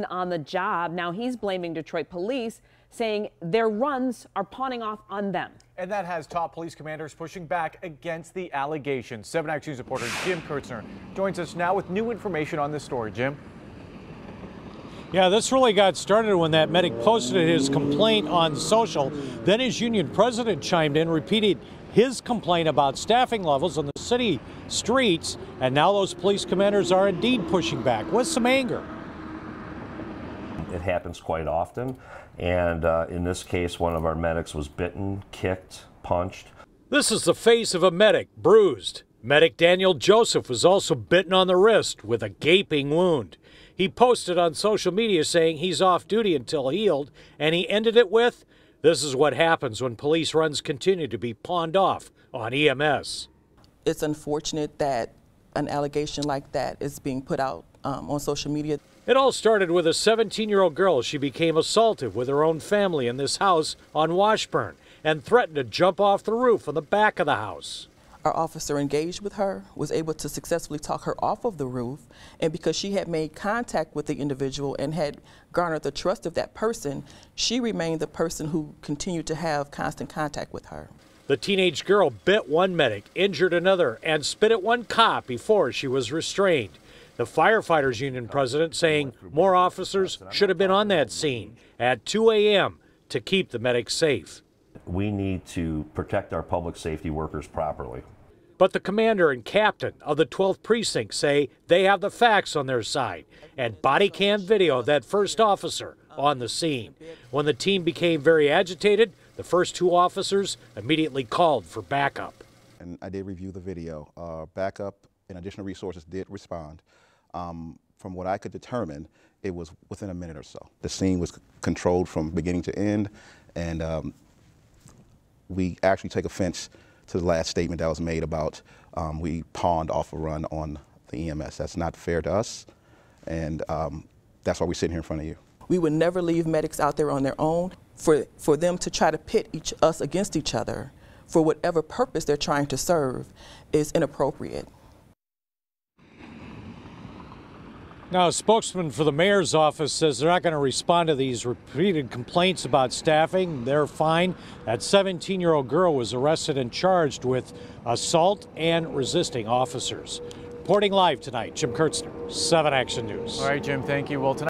on the job. Now he's blaming Detroit police, saying their runs are pawning off on them. And that has top police commanders pushing back against the allegations. 7 Action News reporter Jim Kurtzner joins us now with new information on this story. Jim? Yeah, this really got started when that medic posted his complaint on social. Then his union president chimed in, repeated his complaint about staffing levels on the city streets. And now those police commanders are indeed pushing back with some anger. It happens quite often, and in this case, one of our medics was bitten, kicked, punched. This is the face of a medic, bruised. Medic Daniel Joseph was also bitten on the wrist with a gaping wound. He posted on social media saying he's off duty until healed, and he ended it with, "This is what happens when police runs continue to be pawned off on EMS." It's unfortunate that an allegation like that is being put out on social media. It all started with a 17-year-old girl. She became assaulted with her own family in this house on Washburn and threatened to jump off the roof on the back of the house. Our officer engaged with her, was able to successfully talk her off of the roof, and because she had made contact with the individual and had garnered the trust of that person, she remained the person who continued to have constant contact with her. The teenage girl bit one medic, injured another, and spit at one cop before she was restrained. The firefighters union president saying more officers should have been on that scene at 2 a.m. to keep the medics safe. We need to protect our public safety workers properly. But the commander and captain of the 12th precinct say they have the facts on their side and body cam video of that first officer on the scene. When the team became very agitated, the first 2 officers immediately called for backup. And I did review the video. Backup and additional resources did respond. From what I could determine, it was within a minute or so. The scene was controlled from beginning to end, and we actually take offense to the last statement that was made about we pawned off a run on the EMS. That's not fair to us, and that's why we're sitting here in front of you. We would never leave medics out there on their own. For them to try to pit us against each other for whatever purpose they're trying to serve is inappropriate. Now, a spokesman for the mayor's office says they're not going to respond to these repeated complaints about staffing. They're fine. That 17-year-old girl was arrested and charged with assault and resisting officers. Reporting live tonight, Jim Kurtzner, 7 Action News. All right, Jim, thank you. Well, tonight